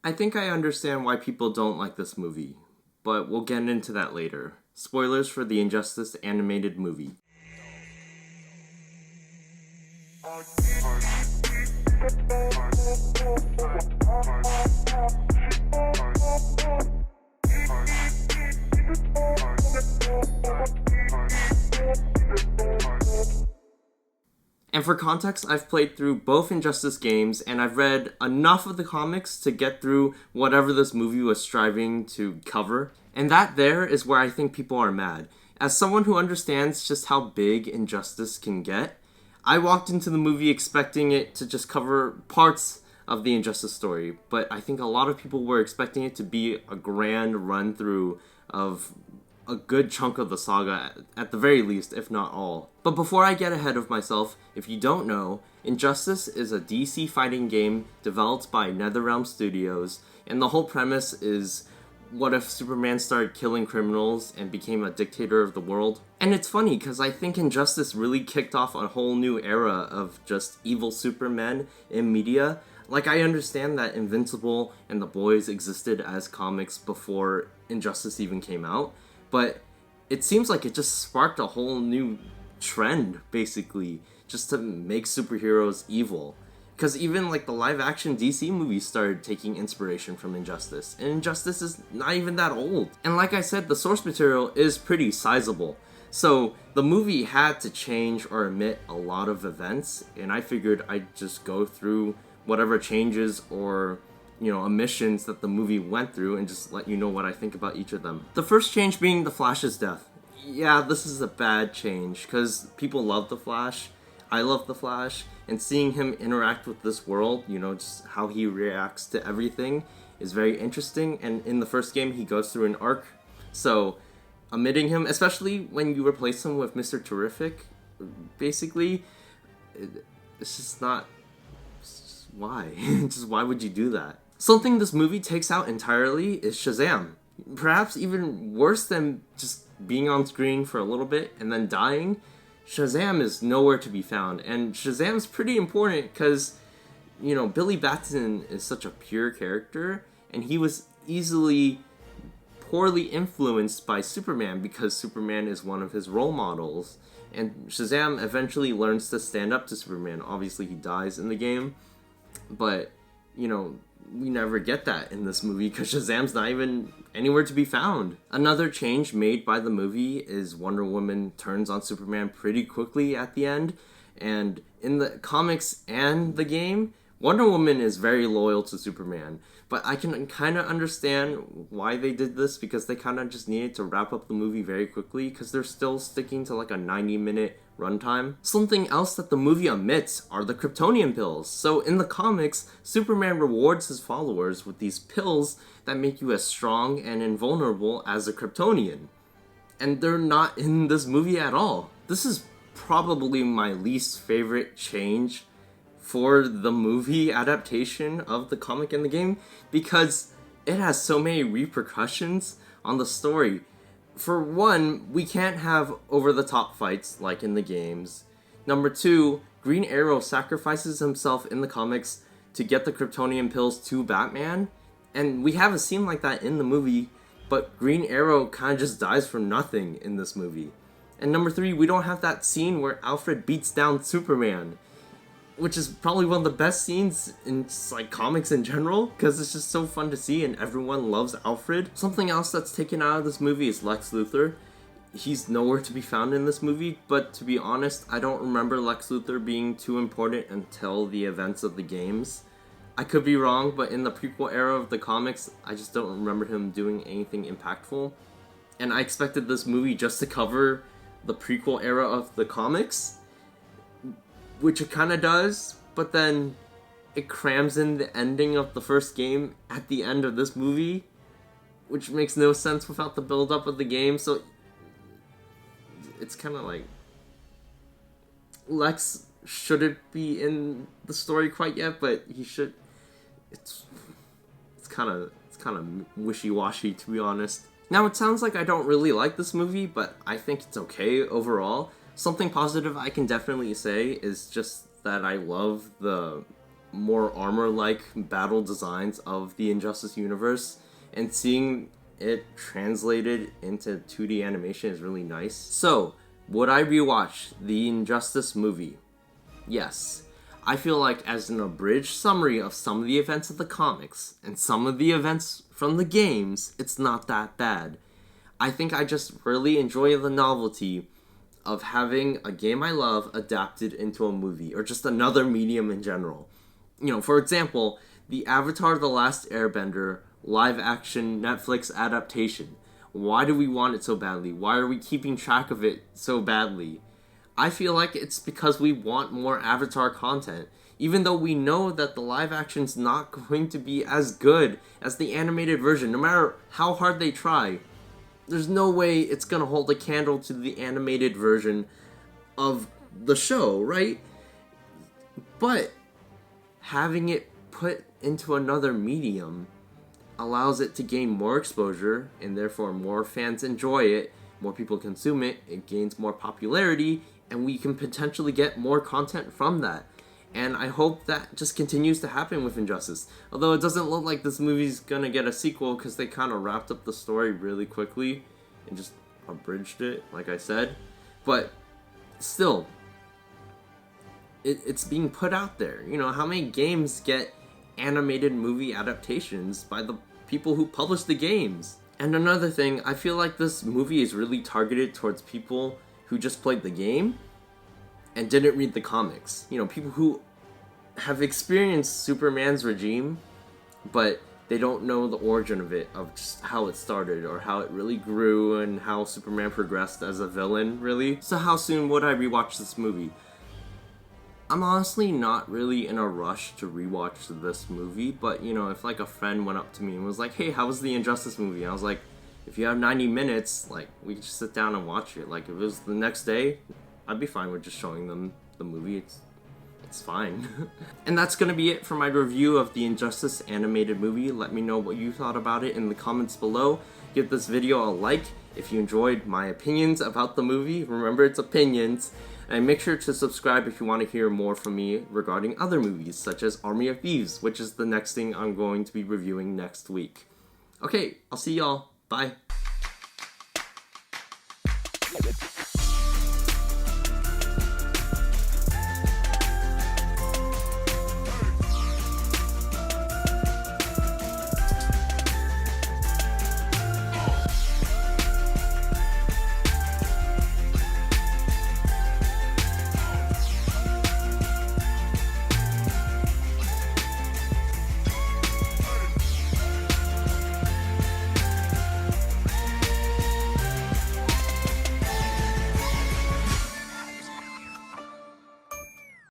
I think I understand why people don't like this movie, but we'll get into that later. Spoilers for the Injustice animated movie. And for context, I've played through both Injustice games, and I've read enough of the comics to get through whatever this movie was striving to cover. And that there is where I think people are mad. As someone who understands just how big Injustice can get, I walked into the movie expecting it to just cover parts of the Injustice story, but I think a lot of people were expecting it to be a grand run-through of a good chunk of the saga, at the very least, if not all. But before I get ahead of myself, if you don't know, Injustice is a DC fighting game developed by NetherRealm Studios, and the whole premise is, what if Superman started killing criminals and became a dictator of the world? And it's funny, because I think Injustice really kicked off a whole new era of just evil Supermen in media. Like, I understand that Invincible and The Boys existed as comics before Injustice even came out, but it seems like it just sparked a whole new trend, basically, just to make superheroes evil. Because even, like, the live-action DC movies started taking inspiration from Injustice, and Injustice is not even that old. And like I said, the source material is pretty sizable. So the movie had to change or omit a lot of events, and I figured I'd just go through whatever changes or omissions that the movie went through and just let you know what I think about each of them. The first change being the Flash's death. Yeah, this is a bad change, because people love the Flash, I love the Flash, and seeing him interact with this world, just how he reacts to everything is very interesting, and in the first game he goes through an arc, so omitting him, especially when you replace him with Mr. Terrific, basically, it's just not... Why? Just why would you do that? Something this movie takes out entirely is Shazam. Perhaps even worse than just being on screen for a little bit and then dying, Shazam is nowhere to be found. And Shazam's pretty important because, Billy Batson is such a pure character, and he was easily poorly influenced by Superman because Superman is one of his role models. And Shazam eventually learns to stand up to Superman. Obviously, he dies in the game. But, we never get that in this movie because Shazam's not even anywhere to be found. Another change made by the movie is Wonder Woman turns on Superman pretty quickly at the end. And in the comics and the game, Wonder Woman is very loyal to Superman. But I can kind of understand why they did this, because they kind of just needed to wrap up the movie very quickly because they're still sticking to like a 90-minute runtime. Something else that the movie omits are the Kryptonian Pills. So in the comics, Superman rewards his followers with these pills that make you as strong and invulnerable as a Kryptonian. And they're not in this movie at all. This is probably my least favorite change for the movie adaptation of the comic and the game, because it has so many repercussions on the story. For one, we can't have over-the-top fights like in the games. Number two, Green Arrow sacrifices himself in the comics to get the Kryptonian Pills to Batman, and we have a scene like that in the movie, but Green Arrow kind of just dies for nothing in this movie. And number three, we don't have that scene where Alfred beats down Superman, which is probably one of the best scenes in just, comics in general, because it's just so fun to see and everyone loves Alfred. Something else that's taken out of this movie is Lex Luthor. He's nowhere to be found in this movie, but to be honest, I don't remember Lex Luthor being too important until the events of the games. I could be wrong, but in the prequel era of the comics, I just don't remember him doing anything impactful. And I expected this movie just to cover the prequel era of the comics, which it kind of does, but then it crams in the ending of the first game at the end of this movie, which makes no sense without the build-up of the game, so it's kind of like Lex shouldn't be in the story quite yet, but he should. It's kind of wishy-washy, to be honest. Now, it sounds like I don't really like this movie, but I think it's okay overall. Something positive I can definitely say is just that I love the more armor-like battle designs of the Injustice universe, and seeing it translated into 2D animation is really nice. So, would I rewatch the Injustice movie? Yes. I feel like as an abridged summary of some of the events of the comics and some of the events from the games, it's not that bad. I think I just really enjoy the novelty of having a game I love adapted into a movie, or just another medium in general. You know, for example, the Avatar The Last Airbender live-action Netflix adaptation. Why do we want it so badly? Why are we keeping track of it so badly? I feel like it's because we want more Avatar content, even though we know that the live-action's not going to be as good as the animated version, no matter how hard they try. There's no way it's gonna hold a candle to the animated version of the show, right? But having it put into another medium allows it to gain more exposure, and therefore more fans enjoy it, more people consume it, it gains more popularity, and we can potentially get more content from that. And I hope that just continues to happen with Injustice. Although it doesn't look like this movie's gonna get a sequel because they kind of wrapped up the story really quickly and just abridged it, like I said. But still, it's being put out there. You know, how many games get animated movie adaptations by the people who publish the games? And another thing, I feel like this movie is really targeted towards people who just played the game and didn't read the comics. You know, people who have experienced Superman's regime, but they don't know the origin of it, of just how it started, or how it really grew, and how Superman progressed as a villain, really. So how soon would I rewatch this movie? I'm honestly not really in a rush to rewatch this movie, but, you know, if, like, a friend went up to me and was like, hey, how was the Injustice movie? And I was like, if you have 90 minutes, like, we could just sit down and watch it. Like, if it was the next day, I'd be fine with just showing them the movie. It's fine. And that's gonna be it for my review of the Injustice animated movie. Let me know what you thought about it in the comments below. Give this video a like if you enjoyed my opinions about the movie. Remember, it's opinions. And make sure to subscribe if you want to hear more from me regarding other movies, such as Army of Thieves, which is the next thing I'm going to be reviewing next week. Okay, I'll see y'all. Bye.